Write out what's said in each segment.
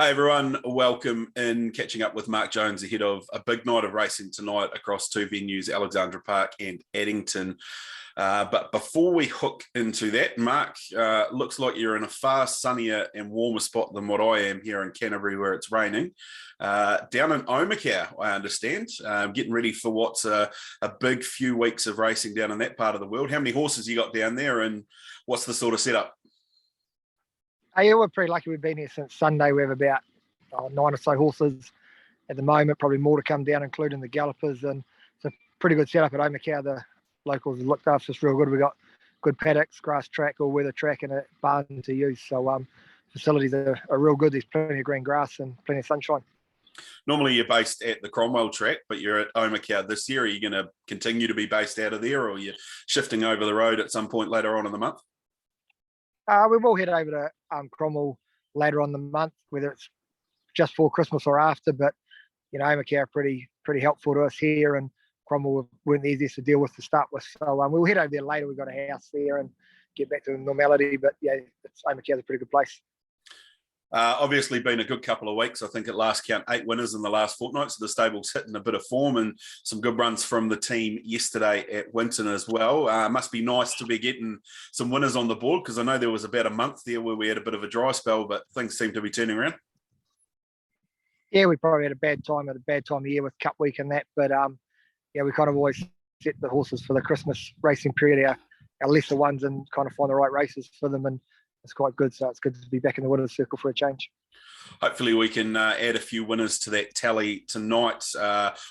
Hey everyone, welcome in. Catching up with Mark Jones ahead of a big night of racing tonight across two venues, Alexandra Park and Addington. But before we hook into that, Mark, looks like you're in a far sunnier and warmer spot than what I am here in Canterbury where it's raining. Down in Omakau, I understand, getting ready for what's a big few weeks of racing down in that part of the world. How many horses you got down there and what's the sort of setup? Yeah, we're pretty lucky. We've been here since Sunday. We have about 9 or so horses at the moment, probably more to come down, including the gallopers. And it's a pretty good setup at Omakau. The locals have looked after us real good. We've got good paddocks, grass track, all weather track, and a barn to use. So facilities are real good. There's plenty of green grass and plenty of sunshine. Normally you're based at the Cromwell track, but you're at Omakau this year. Are you going to continue to be based out of there, or are you shifting over the road at some point later on in the month? We will head over to Cromwell later on the month, whether it's just for Christmas or after. But Omakau are pretty helpful to us here, and Cromwell weren't the easiest to deal with to start with. So we'll head over there later. We've got a house there and get back to normality. But yeah, Omakau is a pretty good place. Obviously been a good couple of weeks. I think at last count 8 winners in the last fortnight, so the stable's hitting a bit of form and some good runs from the team yesterday at Winton as well. Must be nice to be getting some winners on the board, because I know there was about a month there where we had a bit of a dry spell, but things seem to be turning around. Yeah, we probably had a bad time of year with Cup Week and that, but we kind of always set the horses for the Christmas racing period, our lesser ones, and kind of find the right races for them, and it's quite good. So it's good to be back in the winners' circle for a change. Hopefully we can add a few winners to that tally tonight.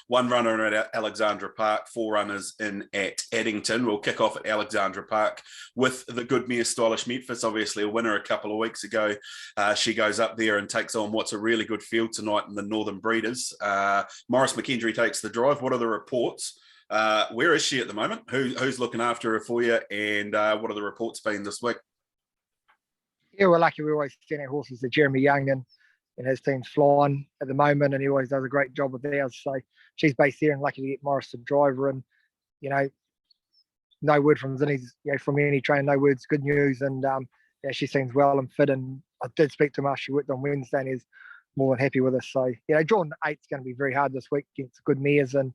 One runner at Alexandra Park, 4 runners in at Addington. We'll kick off at Alexandra Park with the good mare Stylish Memphis, obviously a winner a couple of weeks ago. She goes up there and takes on what's a really good field tonight in the Northern Breeders. Maurice McKendry takes the drive. What are the reports? Where is she at the moment? Who's looking after her for you? And what are the reports been this week? Yeah, we're lucky. We always send our horses to Jeremy Young, and his team's flying at the moment, and he always does a great job with ours. So she's based here, and lucky to get Morris to drive her. And no word from Zinnies, from any trainer, no words, good news. And she seems well and fit. And I did speak to him after she worked on Wednesday, and he's more than happy with us. So drawing 8's going to be very hard this week against good mares, and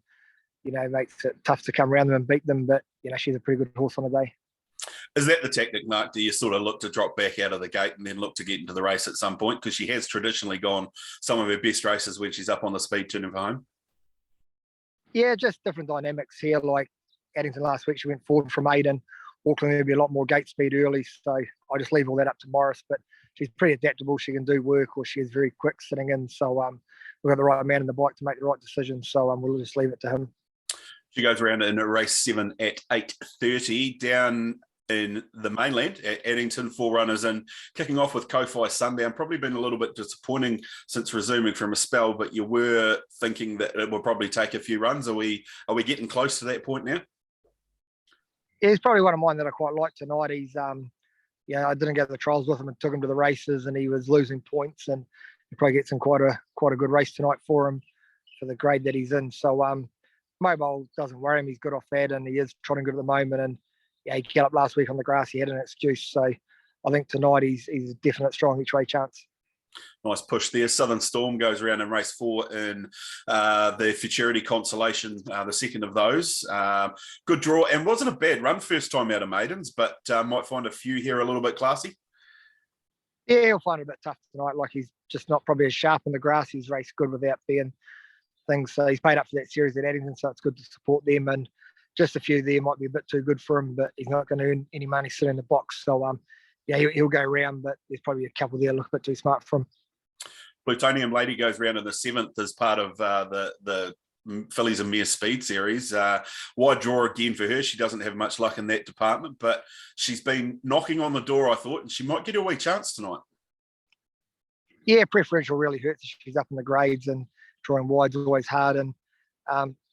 makes it tough to come around them and beat them. But she's a pretty good horse on a day. Is that the tactic, Mark? Do you sort of look to drop back out of the gate and then look to get into the race at some point? Because she has traditionally gone some of her best races when she's up on the speed turning for home. Yeah, just different dynamics here. Like Addington last week, she went forward from 8, and Auckland there'll be a lot more gate speed early. So I just leave all that up to Morris. But she's pretty adaptable. She can do work, or she is very quick sitting in. So we've got the right man in the bike to make the right decision. So we'll just leave it to him. She goes around in race 7 at 8:30 down in the mainland at Addington, 4 runners in, kicking off with Kofi Sundown. Probably been a little bit disappointing since resuming from a spell, but you were thinking that it will probably take a few runs. Are we getting close to that point now? Yeah, he's probably one of mine that I quite like tonight. He's I didn't go to the trials with him and took him to the races, and he was losing points, and he probably gets in quite a good race tonight for him for the grade that he's in. So Mobile doesn't worry him. He's good off that, and he is trotting good at the moment. And he galloped last week on the grass. He had an excuse. So I think tonight he's a definite strong each way chance. Nice push there. Southern Storm goes around in race 4 in the Futurity Consolation, the second of those. Good draw, and wasn't a bad run first time out of maidens, but might find a few here a little bit classy. Yeah, he'll find it a bit tough tonight. Like he's just not probably as sharp in the grass. He's raced good without being things. So he's paid up for that series at Addington, so it's good to support them. And just a few there might be a bit too good for him, but he's not going to earn any money sitting in the box. So he'll go around, but there's probably a couple there a little bit too smart for him. Plutonium Lady goes round in the 7th as part of the Fillies and Mere Speed series. Wide draw again for her. She doesn't have much luck in that department, but she's been knocking on the door, I thought, and she might get a wee chance tonight. Yeah, preferential really hurts. She's up in the grades, and drawing wide's always hard, and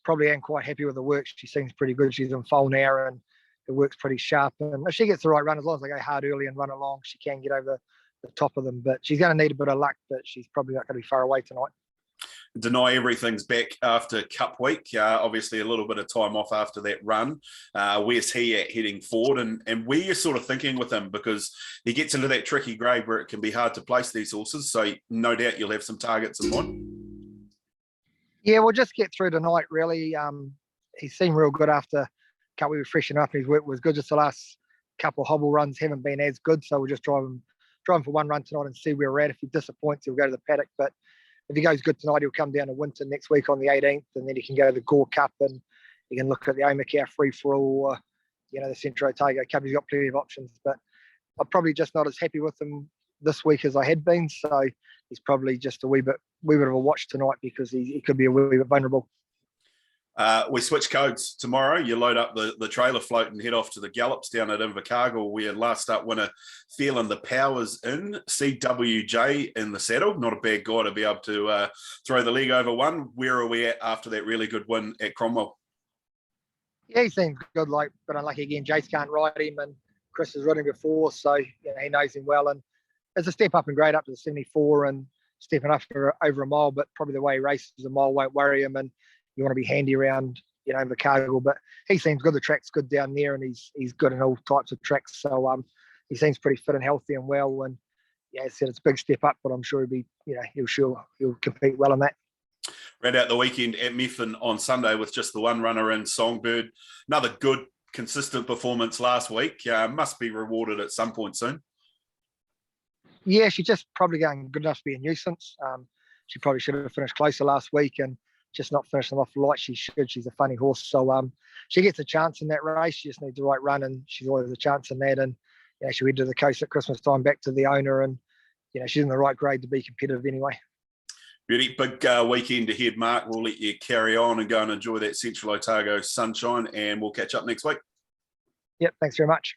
probably am quite happy with the work. She seems pretty good. She's in foal now, and the work's pretty sharp. And if she gets the right run, as long as they go hard early and run along, she can get over the top of them. But she's going to need a bit of luck, but she's probably not going to be far away tonight. Deny everything's back after Cup Week. Obviously, a little bit of time off after that run. Where's he at heading forward? And where you're sort of thinking with him, because he gets into that tricky grade where it can be hard to place these horses. So no doubt you'll have some targets in mind. Yeah, we'll just get through tonight, really. He seemed real good after Cup Week, freshen up. His work was good. Just the last couple of hobble runs haven't been as good. So we'll just drive him for one run tonight and see where we're at. If he disappoints, he'll go to the paddock. But if he goes good tonight, he'll come down to Winton next week on the 18th, and then he can go to the Gore Cup and he can look at the Omakau Free For All, the Centro Otago Cup. He's got plenty of options, but I'm probably just not as happy with him this week as I had been. So he's probably just a wee bit of a watch tonight because he could be a wee bit vulnerable. We switch codes tomorrow. You load up the trailer float and head off to the Gallops down at Invercargill, where last up winner feeling the powers in. CWJ in the saddle. Not a bad guy to be able to throw the leg over one. Where are we at after that really good win at Cromwell? Yeah, he seems good, but unlucky again. Jace can't ride him, and Chris has ridden him before, so he knows him well. And it's a step up in grade up to the 74 and stepping up for over a mile, but probably the way he races a mile won't worry him, and you want to be handy around, the Cargill. But he seems good. The track's good down there, and he's good in all types of tracks. So he seems pretty fit and healthy and well. And yeah, as I said, it's a big step up, but I'm sure he'll compete well in that. Round out the weekend at Methven on Sunday with just the one runner in Songbird. Another good, consistent performance last week. Must be rewarded at some point soon. Yeah, she's just probably going good enough to be a nuisance. She probably should have finished closer last week and just not finishing them off like she should. She's a funny horse. So she gets a chance in that race. She just needs the right run, and she's always a chance in that. And she went to the coast at Christmas time, back to the owner, and she's in the right grade to be competitive anyway. Beauty, big weekend ahead, Mark. We'll let you carry on and go and enjoy that Central Otago sunshine, and we'll catch up next week. Yep, thanks very much.